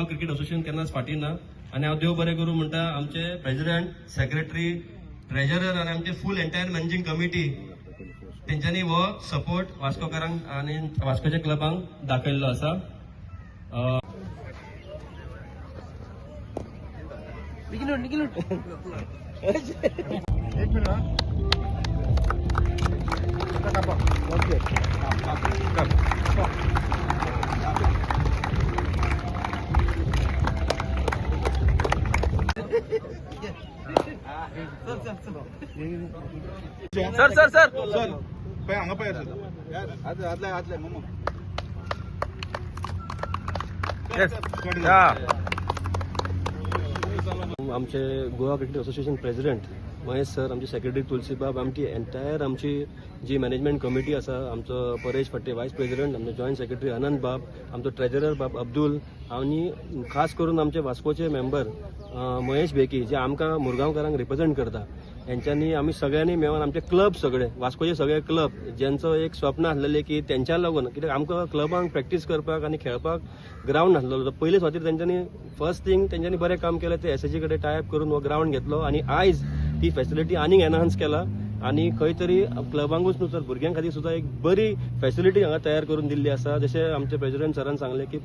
Cricket association केन्नाच फाटी ना आणि हांव देव बरें करूं म्हणटा आमचे प्रेसिडेंट सेक्रेटरी ट्रेजरर आणि आमचे फुल एंटायर मॅनेजिंग कमिटी तेंच्यांनी हो सपोर्ट वास्कोकारांक आणि वास्कोच्या क्लबांक दाखयल्लो आसा. सर सर सर सर पळय हांगा पळय आदले आदले मम्मा आमचे Goa cricket association president Mahesh sir, आमचे सेक्रेटरी तुलसीबाब, आमची एंटायर आमची जी मॅनेजमेंट कमिटी आसा, आमचो परेश फट्टे वायस प्रेसिडेंट, आमचो जॉईंट सेक्रेटरी अनंत बाब, आमचो ट्रेजरर बाब अब्दुल आणि खास करून आमचे वास्कोचे मेंबर महेश बेकी जे आमकां मुरगांवकारांक रिप्रेझेंट करता. यांच्यांनी आम्ही सगळ्यांनी मेळून आमचे क्लब सगळे वास्कोचे सगळे क्लब ज्यांचं एक स्वप्न आसलेलें की त्यांच्या लागून कित्याक आमकां क्लबांक प्रॅक्टीस करपाक आणि खेळपाक ग्राउंड नासलो. पयलेच फावटीर तेंच्यांनी फर्स्ट थिंग तेंच्यांनी बरें काम केलें ते एसएजी कडेन टायप करून हो ग्राउंड घेतलो आणि आयज ती फॅसिलिटी आनीक एनहान्स केला आणि खंय तरी क्लबांकूच न्हू तर भुरग्यां खातीर सुद्धा एक बरी फॅसिलिटी हांगा तयार करून दिल्ली आसा. जशें आमचे प्रेसिडेंट सरान सांगलें की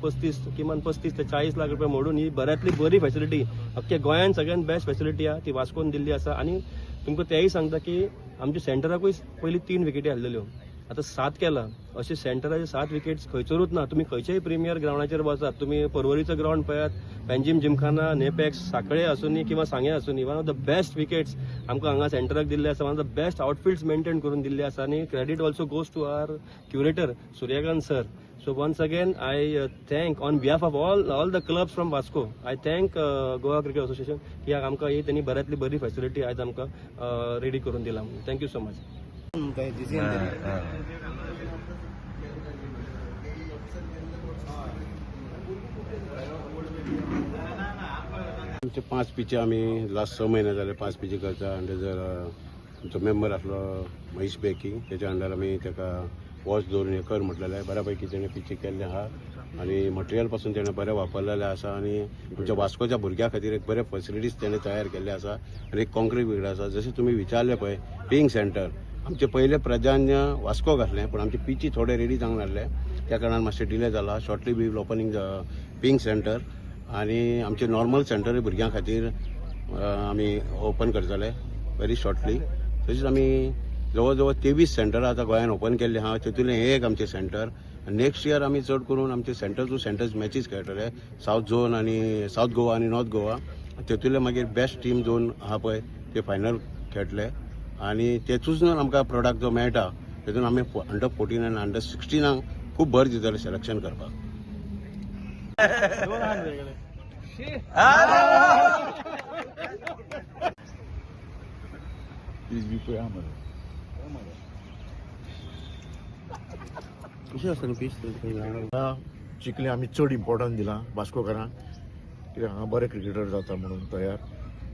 किमान 35 ते 40 लाख रुपया मोडून ही बऱ्यांतली बरी फॅसिलिटी अख्ख्या गोंयांत सगळ्यात बेस्ट फॅसिलिटी आहा ती वास्कोन दिल्ली आसा. आणि तुमकां तेंय सांगता की आमच्या सेंटराकूय पयलीं 3 विकेटी आहलेल्यो, आता 7 केला. अशे सेंटराचे 7 विकेट्स खंयसरूच ना. तुम्ही खंयच्याय प्रिमियर ग्राउंडाचेर वचात, तुम्ही पर्वरीचो ग्राउंड पळयात, पेंजीम जिमखाना, नेपॅक्स, सांखळे आसूनी किंवा सांगे आसूनी, one of the best wickets आमकां हांगा सेंटराक दिल्ले आसा. One of the best outfields maintain करून दिल्ले आसा आणि credit also goes to our curator Suryakant sir. So once again, I thank on behalf of all the clubs from Vasco. I thank Goa Cricket Association की आमकां ही त्यांनी बऱ्यांतली बरी facility आज आमकां रेडी करून दिला. Thank you so much. आमचे 5 पिचे आम्ही लास्ट 6 महिने झाले 5 पिचे करता. आणि जर आमचो मेंबर आसलो महेश बेकी त्याच्या अंडर आम्ही ताका वॉच दवरून हे कर म्हटलेले आहे. बऱ्यापैकी तेणे पिचे केल्ले आहा आणि मटेरियल पासून तेणे बरें वापरलेले आसा आणि आमच्या वास्कोच्या भुरग्यां खातीर एक बरे फॅसिलिटीज तेणे तयार केल्ले आसा आणि एक कॉन्क्रीट विकेट आसा. जशें तुमी विचारले पळय पिंग सेंटर आमचे पहिले प्राधान्य वास्कोक आसलें पण आमचे पिची थोडे रेडी जावंक नासले त्या कारणान मातशें डिले जाला. Shortly we will opening the ping center आणि आमचे नॉर्मल सेंटर भुरग्यां खातीर आमी ओपन करतले व्हेरी शॉर्टली. तशेंच आमी जवळ जवळ 23 सेंटर आता गोंयांत ओपन केल्ले आहा. तेतूंतलें हे एक आमचें सेंटर. नेक्स्ट इयर आमी चड करून आमचे सेंटर टू सेंटर्स मॅचीस खेळटले साऊथ झोन आणि साऊथ गोवा आणि नॉर्थ गोवा. तेतूंतले मागीर बेस्ट टीम 2 आहा पळय ते फायनल खेळटले आणि तेतूंच आमकां प्रोडक्ट जो मेळटा तेतून आमी अंडर 14 आनी अंडर 16 खूब भर दितले सिलेक्शन करपाक. चिखले आम्ही चड इम्पॉर्टन्स दिला वास्कोकारांक कित्याक हांगा बरे क्रिकेटर जाता म्हणून तयार.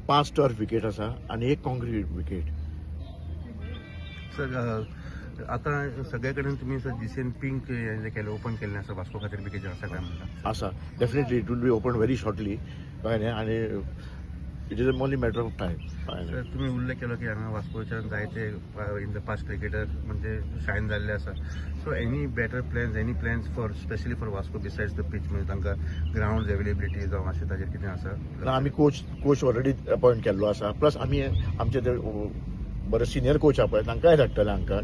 5 टर्फ विकेट आसा आणि 1 कॉन्क्रीट विकेट. सर आता सगळ्या कडेन तुम्ही सर जीसीएन पिंक हे केलें ओपन केल्लें आसा वास्को खातीर बी कितें आसा काय म्हणटा आसा definitely it will be open very shortly कळ्ळें न्ही. आणि it is only matter of time. Sir तुम्ही उल्लेख केलो की हांगा वास्कोच्यान जायते इन द पास्ट क्रिकेटर म्हणजे शायन जाल्ले आसा. So any better plans for specially for Vasco besides the pitch म्हणजे तांकां ग्राउंड अवेलेबिलिटी जावं अशें ताजेर कितें आसा. आमी कोच ऑलरेडी अपॉयंट केल्लो आसा. प्लस आमी आमचे ते बरे सिनियर कोच आहा पळय तांकांय धाडटले हांकां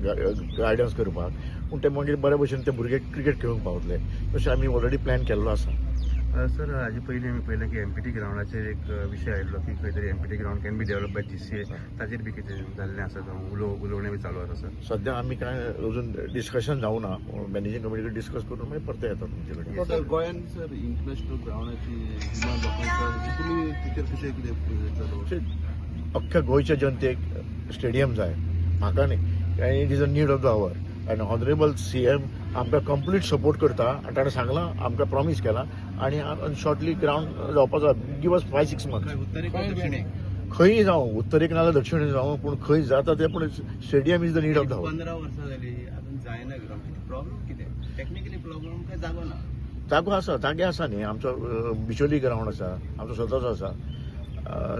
गायडन्स करपाक. पूण ते मागीर बरे भशेन ते भुरगे क्रिकेट खेळूंक पावतले तशें आमी ऑलरेडी प्लॅन केल्लो आसा. सर हाजे पयलीं आमी पळयलें की एमपीटी ग्राउंडाचेर एक विशय आयिल्लो की खंय तरी empty ground can be develop by GCA ताजेर बी कितें जाल्लें आसा जावं उलोवणें बी चालू आसा. सर सध्या आमी कांय अजून डिस्कशन जावना. मॅनेजिंग कमिटीकडे डिस्कस करून मागीर परत येतात तुमचे कडेन. सर गोंयांत सर इंटरनॅशनल ग्राउंडाची डिमांड लोकांचा तुमी टिचर कशें कितें अख्ख्या गोंयच्या जनतेक स्टेडियम जाय म्हाका न्ही. It is a need of the hour and honourable CM आमकां कंप्लीट सपोर्ट करता आनी ताणें सांगलां आमकां प्रॉमीस केला आणि शॉर्टली ग्राउंड जावपाचो. Give us 5-6 months. खंय जावं उत्तरेक नाल्यार दक्षिणेक जावं पूण खंय जाता तें पूण stadium is the need of the 15 वर्सां जाली अजून जायना ग्राउंड प्रॉब्लेम कितें टेक्निकली प्रॉब्लेम काय जागो ना जागे आसा न्ही आमचो बिचोली ग्राउंड आसा आमचो स्वताचो आसा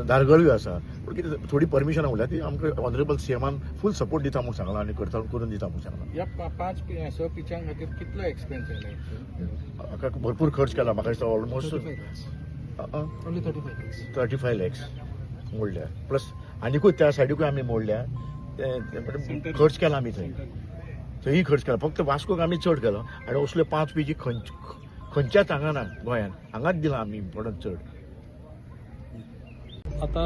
धारगळूय आसा पूण कितें थोडी परमिशनां उरल्या ती आमकां ऑनरेबल सीएमान फूल सपोर्ट दिता म्हूण सांगला आनी करून दिता म्हूण सांगला ह्या 5 स पिचां खातीर कितलो एक्सपेन्स आयला म्हाका भरपूर खर्च केला म्हाका दिसता ऑलमोस्ट 35 लॅक्स मोडल्या प्लस आनीकूय त्या सायडीकूय आमी मोडल्या ते खर्च केला आमी थंयही खर्च केला फक्त वास्कोक आमी चड केलो आनी असल्यो 5 पिची खंयच्याच हांगा ना गोंयांत हांगाच दिला आमी इम्पॉर्टंट चड आता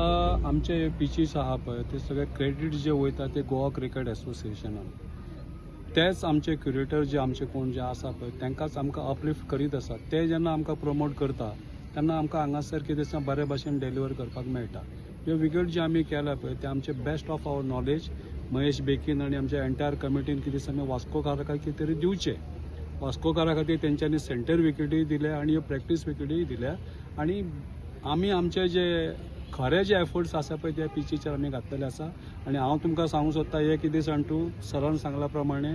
आमचे पिचीस आहा पळय ते सगळे क्रेडीट जे वयता ते गोवा क्रिकेट एसोसिएशनान तेच आमचे क्युरेटर जे आमचे कोण जे आसा पळय तांकांच आमकां अपलिफ्ट करीत आसा ते जेन्ना आमकां प्रमोट करता तेन्ना आमकां हांगासर कितें दिसता बरे भाशेन डेलिव्हर करपाक मेळटा ह्यो विकेट जे आमी केल्या पळय ते आमचे best of our knowledge Mahesh Bekin आनी आमच्या एंटायर कमिटीन कितें दिसता आमी वास्कोकारा कितें तरी दिवचे वास्कोकारा खातीर तेंच्यांनी सेंटर विकेटीय दिल्या आनी ह्यो प्रॅक्टीस विकेटीय दिल्या आनी आमी आमचे जे खरे जे एफर्ट्स आसा पळय त्या पिचीचेर आमी घातलेले आसा आनी हांव तुमकां सांगूं सोदता हे कितें सांटू सरान सांगला प्रमाणे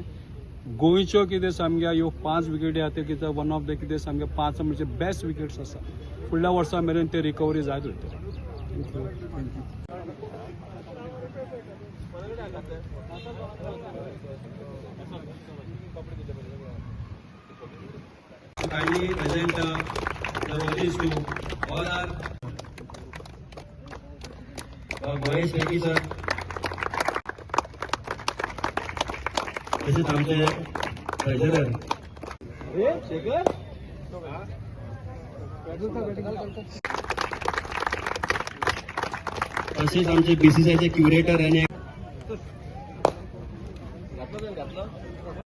गोंयच्यो कितें सामक्या ह्यो 5 विकेटी आहा ते कितें वन ऑफ द कितें सामके 5 म्हणजे बेस्ट विकेट्स आसा फुडल्या वर्सा मेरेन ते रिकवरी जायत उरतली Kindly present the trophies to all our Mahesh Beki sir. तसेच आमचे ट्रेझरर तसेच आमचे बीसीसीआयचे क्युरेटर आणि